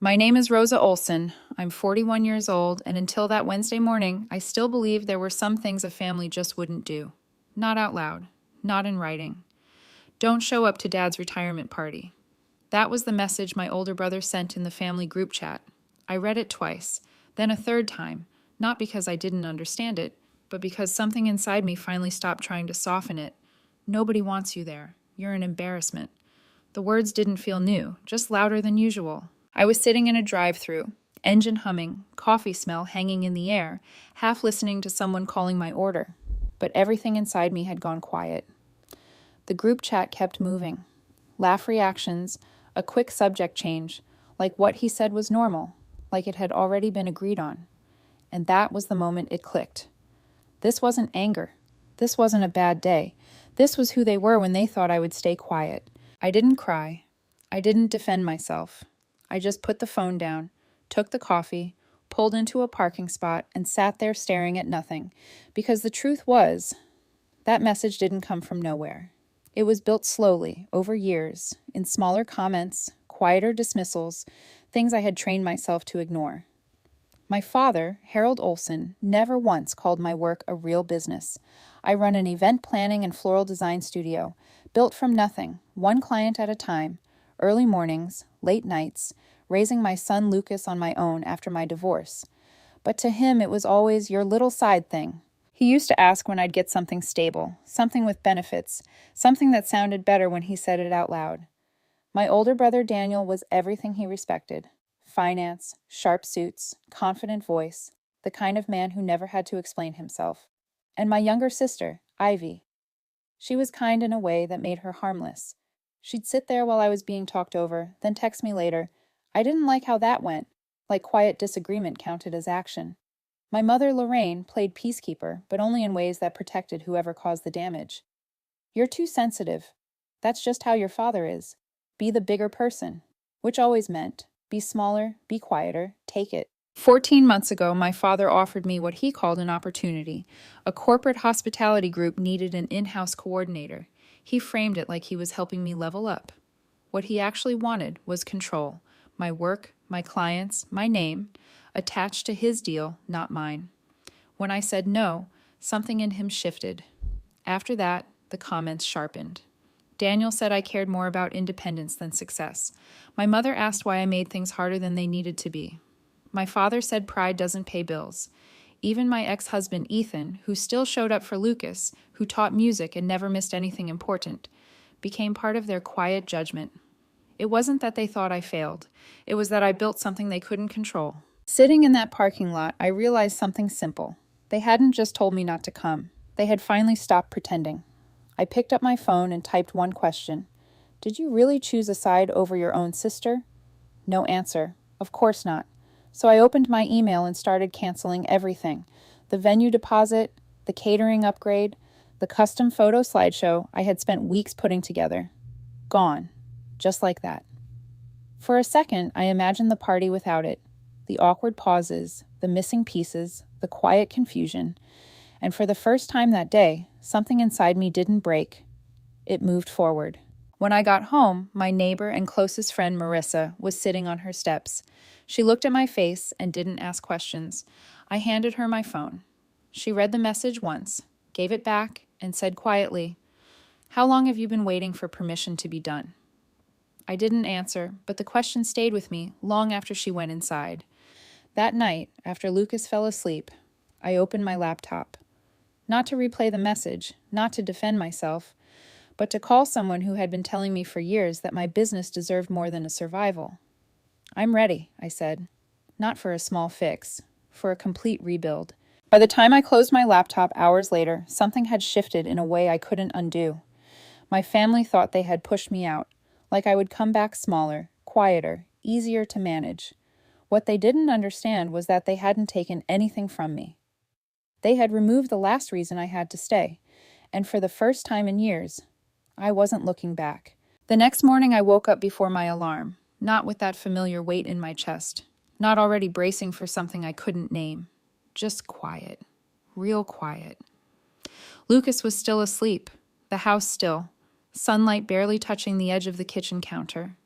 My name is Rosa Olson. I'm 41 years old, and until that Wednesday morning, I still believed there were some things a family just wouldn't do. Not out loud, not in writing. Don't show up to Dad's retirement party. That was the message my older brother sent in the family group chat. I read it twice, then a third time, not because I didn't understand it, but because something inside me finally stopped trying to soften it. Nobody wants you there. You're an embarrassment. The words didn't feel new, just louder than usual. I was sitting in a drive-thru, engine humming, coffee smell hanging in the air, half listening to someone calling my order. But everything inside me had gone quiet. The group chat kept moving. Laugh reactions, a quick subject change, like what he said was normal, like it had already been agreed on. And that was the moment it clicked. This wasn't anger. This wasn't a bad day. This was who they were when they thought I would stay quiet. I didn't cry. I didn't defend myself. I just put the phone down, took the coffee, pulled into a parking spot, and sat there staring at nothing. Because the truth was, that message didn't come from nowhere. It was built slowly, over years, in smaller comments, quieter dismissals, things I had trained myself to ignore. My father, Harold Olson, never once called my work a real business. I run an event planning and floral design studio, built from nothing, one client at a time, early mornings, late nights, raising my son Lucas on my own after my divorce. But to him, it was always your little side thing. He used to ask when I'd get something stable, something with benefits, something that sounded better when he said it out loud. My older brother Daniel was everything he respected. Finance, sharp suits, confident voice, the kind of man who never had to explain himself. And my younger sister, Ivy. She was kind in a way that made her harmless. She'd sit there while I was being talked over, then text me later, "I didn't like how that went," like quiet disagreement counted as action. My mother, Lorraine, played peacekeeper, but only in ways that protected whoever caused the damage. "You're too sensitive. That's just how your father is. Be the bigger person," which always meant, be smaller, be quieter, take it. 14 months ago, my father offered me what he called an opportunity. A corporate hospitality group needed an in-house coordinator. He framed it like he was helping me level up. What he actually wanted was control. My work, my clients, my name, attached to his deal, not mine. When I said no, something in him shifted. After that, the comments sharpened. Daniel said I cared more about independence than success. My mother asked why I made things harder than they needed to be. My father said pride doesn't pay bills. Even my ex-husband, Ethan, who still showed up for Lucas, who taught music and never missed anything important, became part of their quiet judgment. It wasn't that they thought I failed. It was that I built something they couldn't control. Sitting in that parking lot, I realized something simple. They hadn't just told me not to come. They had finally stopped pretending. I picked up my phone and typed one question. "Did you really choose a side over your own sister?" No answer. Of course not. So I opened my email and started canceling everything. The venue deposit, the catering upgrade, the custom photo slideshow I had spent weeks putting together. Gone. Just like that. For a second, I imagined the party without it. The awkward pauses, the missing pieces, the quiet confusion. And for the first time that day, something inside me didn't break. It moved forward. When I got home, my neighbor and closest friend, Marissa, was sitting on her steps. She looked at my face and didn't ask questions. I handed her my phone. She read the message once, gave it back, and said quietly, "How long have you been waiting for permission to be done?" I didn't answer, but the question stayed with me long after she went inside. That night, after Lucas fell asleep, I opened my laptop. Not to replay the message, not to defend myself, but to call someone who had been telling me for years that my business deserved more than a survival. "I'm ready," I said. Not for a small fix, for a complete rebuild. By the time I closed my laptop hours later, something had shifted in a way I couldn't undo. My family thought they had pushed me out, like I would come back smaller, quieter, easier to manage. What they didn't understand was that they hadn't taken anything from me. They had removed the last reason I had to stay, and for the first time in years, I wasn't looking back. The next morning I woke up before my alarm, not with that familiar weight in my chest, not already bracing for something I couldn't name. Just quiet. Real quiet. Lucas was still asleep, the house still, sunlight barely touching the edge of the kitchen counter.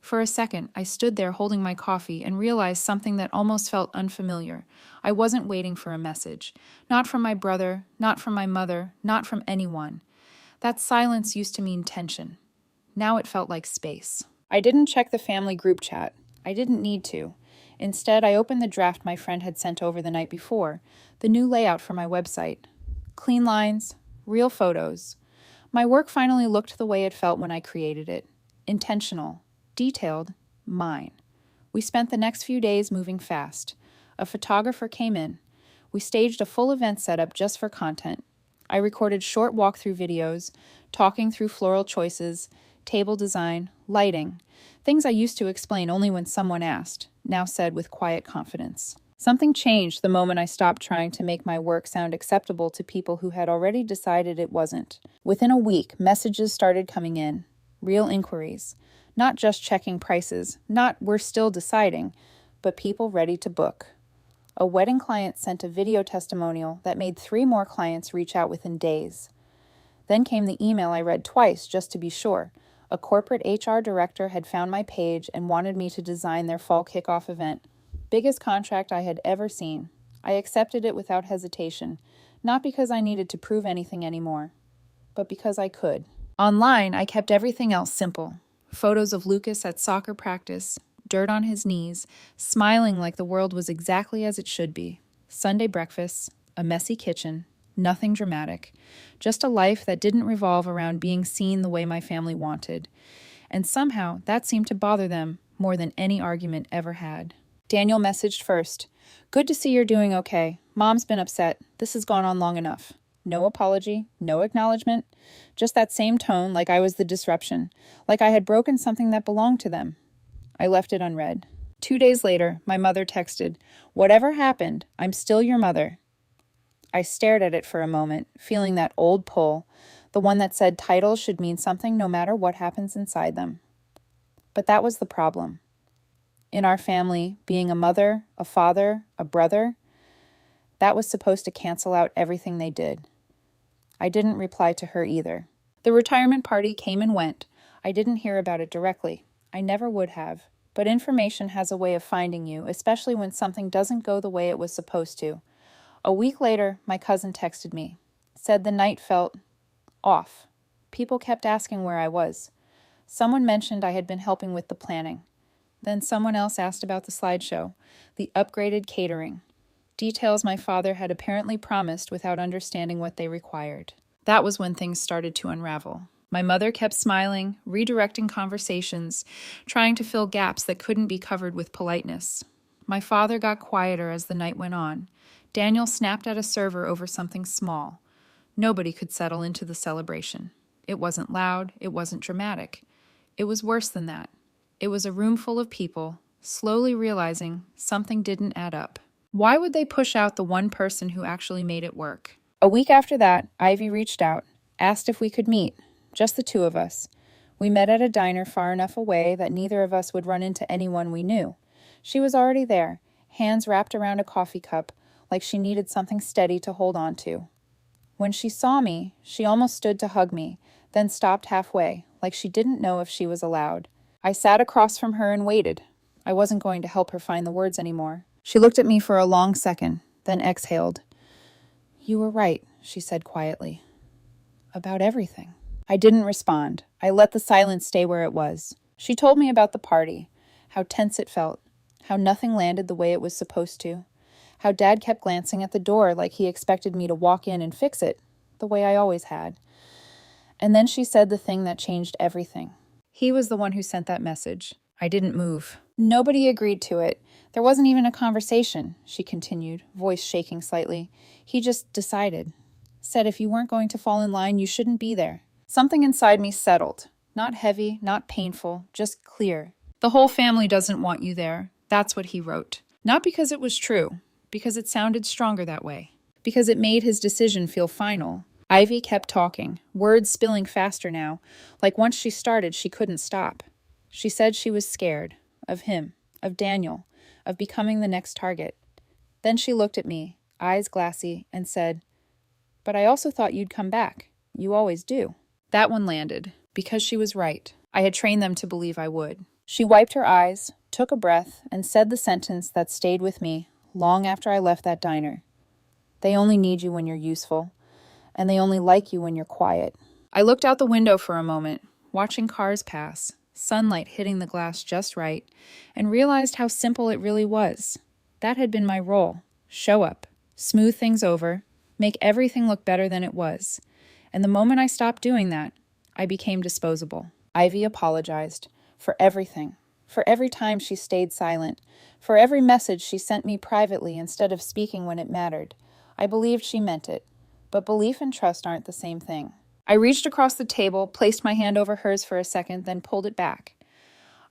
For a second, I stood there holding my coffee and realized something that almost felt unfamiliar. I wasn't waiting for a message. Not from my brother, not from my mother, not from anyone. That silence used to mean tension. Now it felt like space. I didn't check the family group chat. I didn't need to. Instead, I opened the draft my friend had sent over the night before, the new layout for my website. Clean lines, real photos. My work finally looked the way it felt when I created it. Intentional, detailed, mine. We spent the next few days moving fast. A photographer came in. We staged a full event setup just for content. I recorded short walkthrough videos, talking through floral choices, table design, lighting, things I used to explain only when someone asked, now said with quiet confidence. Something changed the moment I stopped trying to make my work sound acceptable to people who had already decided it wasn't. Within a week, messages started coming in, real inquiries, not just checking prices, not "we're still deciding," but people ready to book. A wedding client sent a video testimonial that made 3 more clients reach out within days. Then came the email I read twice just to be sure. A corporate HR director had found my page and wanted me to design their fall kickoff event. Biggest contract I had ever seen. I accepted it without hesitation, not because I needed to prove anything anymore, but because I could. Online, I kept everything else simple. Photos of Lucas at soccer practice, dirt on his knees, smiling like the world was exactly as it should be. Sunday breakfasts, a messy kitchen, nothing dramatic. Just a life that didn't revolve around being seen the way my family wanted. And somehow, that seemed to bother them more than any argument ever had. Daniel messaged first. "Good to see you're doing okay. Mom's been upset. This has gone on long enough." No apology, no acknowledgement, just that same tone like I was the disruption, like I had broken something that belonged to them. I left it unread. 2 days later, my mother texted, "Whatever happened, I'm still your mother." I stared at it for a moment, feeling that old pull, the one that said titles should mean something no matter what happens inside them. But that was the problem. In our family, being a mother, a father, a brother, that was supposed to cancel out everything they did. I didn't reply to her either. The retirement party came and went. I didn't hear about it directly. I never would have. But information has a way of finding you, especially when something doesn't go the way it was supposed to. A week later, my cousin texted me. Said the night felt off. People kept asking where I was. Someone mentioned I had been helping with the planning. Then someone else asked about the slideshow, the upgraded catering. Details my father had apparently promised without understanding what they required. That was when things started to unravel. My mother kept smiling, redirecting conversations, trying to fill gaps that couldn't be covered with politeness. My father got quieter as the night went on. Daniel snapped at a server over something small. Nobody could settle into the celebration. It wasn't loud, it wasn't dramatic. It was worse than that. It was a room full of people, slowly realizing something didn't add up. Why would they push out the one person who actually made it work? A week after that, Ivy reached out, asked if we could meet, just the 2 of us. We met at a diner far enough away that neither of us would run into anyone we knew. She was already there, hands wrapped around a coffee cup, like she needed something steady to hold on to. When she saw me, she almost stood to hug me, then stopped halfway, like she didn't know if she was allowed. I sat across from her and waited. I wasn't going to help her find the words anymore. She looked at me for a long second, then exhaled. "You were right," she said quietly. "About everything." I didn't respond. I let the silence stay where it was. She told me about the party, how tense it felt, how nothing landed the way it was supposed to, how Dad kept glancing at the door like he expected me to walk in and fix it, the way I always had. And then she said the thing that changed everything. He was the one who sent that message. I didn't move. Nobody agreed to it. There wasn't even a conversation, she continued, voice shaking slightly. He just decided. Said if you weren't going to fall in line, you shouldn't be there. Something inside me settled. Not heavy, not painful, just clear. The whole family doesn't want you there. That's what he wrote. Not because it was true, because it sounded stronger that way. Because it made his decision feel final. Ivy kept talking, words spilling faster now, like once she started, she couldn't stop. She said she was scared, of him, of Daniel, of becoming the next target. Then she looked at me, eyes glassy, and said, "But I also thought you'd come back. You always do." That one landed, because she was right. I had trained them to believe I would. She wiped her eyes, took a breath, and said the sentence that stayed with me long after I left that diner. They only need you when you're useful, and they only like you when you're quiet. I looked out the window for a moment, watching cars pass, sunlight hitting the glass just right, and realized how simple it really was. That had been my role. Show up, smooth things over, make everything look better than it was. And the moment I stopped doing that, I became disposable. Ivy apologized for everything, for every time she stayed silent, for every message she sent me privately instead of speaking when it mattered. I believed she meant it, but belief and trust aren't the same thing. I reached across the table, placed my hand over hers for a second, then pulled it back.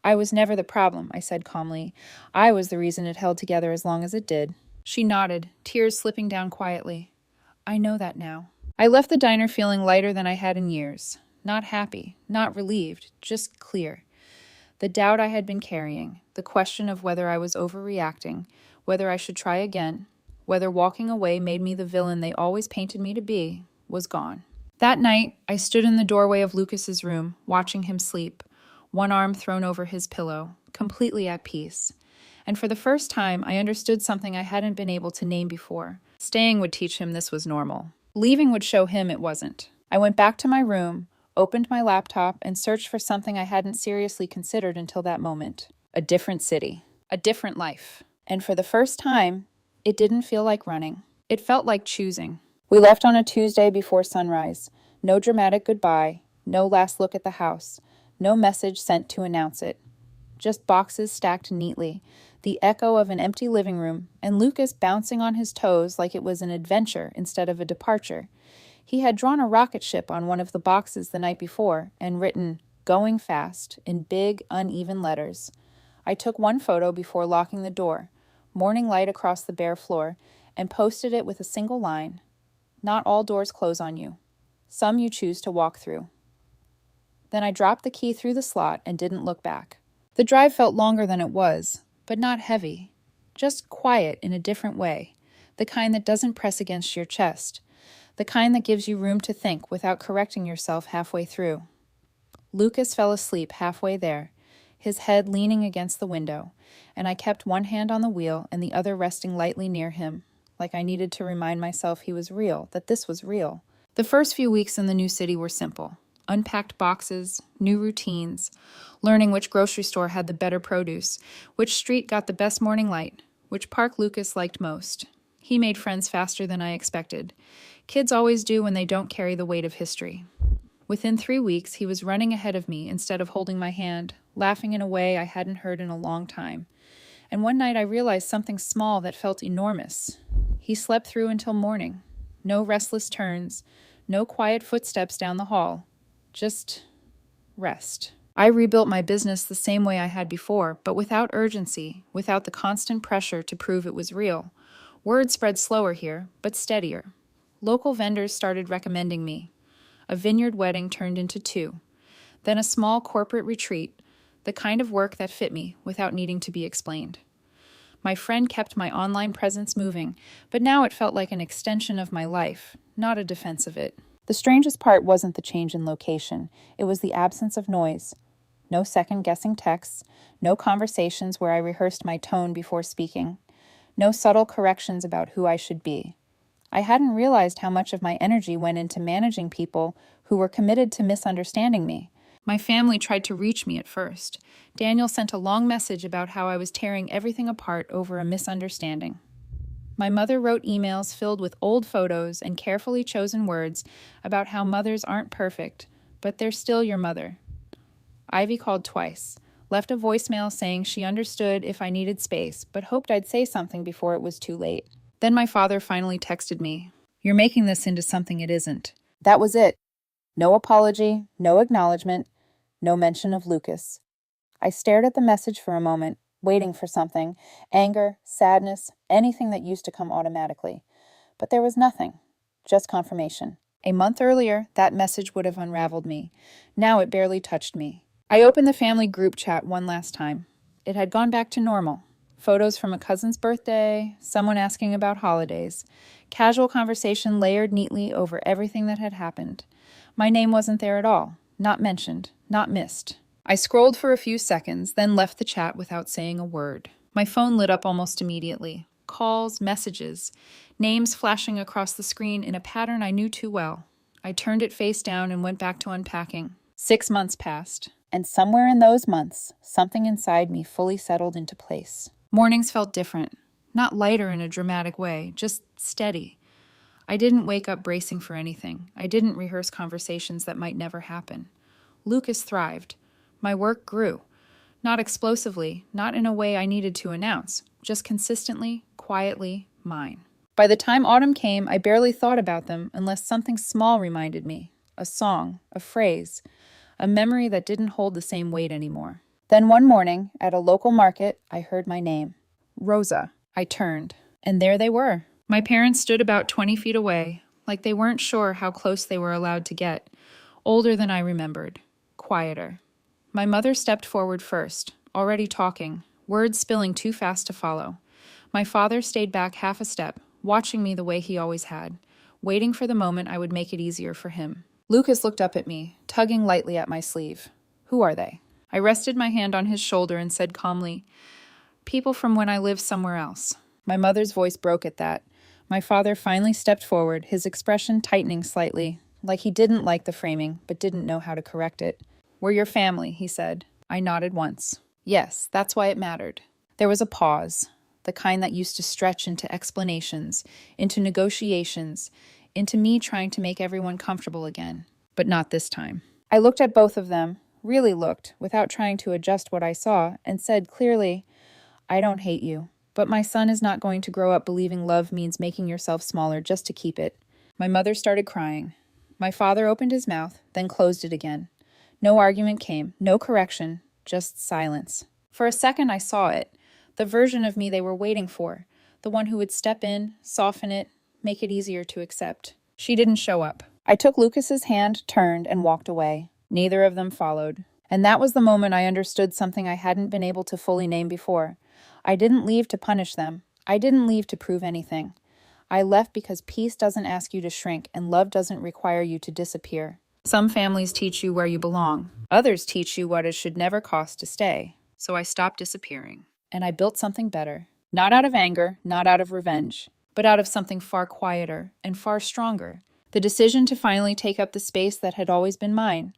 I was never the problem, I said calmly. I was the reason it held together as long as it did. She nodded, tears slipping down quietly. I know that now. I left the diner feeling lighter than I had in years. Not happy, not relieved, just clear. The doubt I had been carrying, the question of whether I was overreacting, whether I should try again, whether walking away made me the villain they always painted me to be, was gone. That night, I stood in the doorway of Lucas's room, watching him sleep, one arm thrown over his pillow, completely at peace. And for the first time, I understood something I hadn't been able to name before. Staying would teach him this was normal. Leaving would show him it wasn't. I went back to my room, opened my laptop, and searched for something I hadn't seriously considered until that moment. A different city. A different life. And for the first time, it didn't feel like running. It felt like choosing. We left on a Tuesday before sunrise. No dramatic goodbye, no last look at the house, no message sent to announce it. Just boxes stacked neatly, the echo of an empty living room, and Lucas bouncing on his toes like it was an adventure instead of a departure. He had drawn a rocket ship on one of the boxes the night before and written, "Going fast," in big, uneven letters. I took one photo before locking the door, morning light across the bare floor, and posted it with a single line. Not all doors close on you. Some you choose to walk through. Then I dropped the key through the slot and didn't look back. The drive felt longer than it was, but not heavy. Just quiet in a different way. The kind that doesn't press against your chest. The kind that gives you room to think without correcting yourself halfway through. Lucas fell asleep halfway there, his head leaning against the window, and I kept one hand on the wheel and the other resting lightly near him, like I needed to remind myself he was real, that this was real. The first few weeks in the new city were simple. Unpacked boxes, new routines, learning which grocery store had the better produce, which street got the best morning light, which park Lucas liked most. He made friends faster than I expected. Kids always do when they don't carry the weight of history. Within 3 weeks, he was running ahead of me instead of holding my hand, laughing in a way I hadn't heard in a long time. And one night I realized something small that felt enormous. He slept through until morning. No restless turns, no quiet footsteps down the hall. Just rest. I rebuilt my business the same way I had before, but without urgency, without the constant pressure to prove it was real. Word spread slower here, but steadier. Local vendors started recommending me. A vineyard wedding turned into 2. Then a small corporate retreat, the kind of work that fit me without needing to be explained. My friend kept my online presence moving, but now it felt like an extension of my life, not a defense of it. The strangest part wasn't the change in location. It was the absence of noise. No second-guessing texts, no conversations where I rehearsed my tone before speaking, no subtle corrections about who I should be. I hadn't realized how much of my energy went into managing people who were committed to misunderstanding me. My family tried to reach me at first. Daniel sent a long message about how I was tearing everything apart over a misunderstanding. My mother wrote emails filled with old photos and carefully chosen words about how mothers aren't perfect, but they're still your mother. Ivy called twice, left a voicemail saying she understood if I needed space, but hoped I'd say something before it was too late. Then my father finally texted me, "You're making this into something it isn't." That was it. No apology, no acknowledgement, no mention of Lucas. I stared at the message for a moment, waiting for something, anger, sadness, anything that used to come automatically. But there was nothing, just confirmation. A month earlier, that message would have unraveled me. Now it barely touched me. I opened the family group chat one last time. It had gone back to normal. Photos from a cousin's birthday, someone asking about holidays, casual conversation layered neatly over everything that had happened. My name wasn't there at all, not mentioned, not missed. I scrolled for a few seconds, then left the chat without saying a word. My phone lit up almost immediately. Calls, messages, names flashing across the screen in a pattern I knew too well. I turned it face down and went back to unpacking. 6 months passed, and somewhere in those months, something inside me fully settled into place. Mornings felt different. Not lighter in a dramatic way, just steady. I didn't wake up bracing for anything. I didn't rehearse conversations that might never happen. Lucas thrived. My work grew. Not explosively, not in a way I needed to announce, just consistently, quietly, mine. By the time autumn came, I barely thought about them unless something small reminded me. A song, a phrase, a memory that didn't hold the same weight anymore. Then one morning, at a local market, I heard my name. Rosa. I turned, and there they were. My parents stood about 20 feet away, like they weren't sure how close they were allowed to get. Older than I remembered. Quieter. My mother stepped forward first, already talking, words spilling too fast to follow. My father stayed back half a step, watching me the way he always had, waiting for the moment I would make it easier for him. Lucas looked up at me, tugging lightly at my sleeve. Who are they? I rested my hand on his shoulder and said calmly, people from when I lived somewhere else. My mother's voice broke at that. My father finally stepped forward, his expression tightening slightly, like he didn't like the framing, but didn't know how to correct it. We're your family, he said. I nodded once. Yes, that's why it mattered. There was a pause, the kind that used to stretch into explanations, into negotiations, into me trying to make everyone comfortable again. But not this time. I looked at both of them, really looked, without trying to adjust what I saw, and said clearly, I don't hate you, but my son is not going to grow up believing love means making yourself smaller just to keep it. My mother started crying. My father opened his mouth, then closed it again. No argument came, no correction, just silence. For a second I saw it, the version of me they were waiting for, the one who would step in, soften it, make it easier to accept. She didn't show up. I took Lucas's hand, turned, and walked away. Neither of them followed. And that was the moment I understood something I hadn't been able to fully name before. I didn't leave to punish them. I didn't leave to prove anything. I left because peace doesn't ask you to shrink, and love doesn't require you to disappear. Some families teach you where you belong. Others teach you what it should never cost to stay. So I stopped disappearing. And I built something better. Not out of anger, not out of revenge, but out of something far quieter and far stronger. The decision to finally take up the space that had always been mine.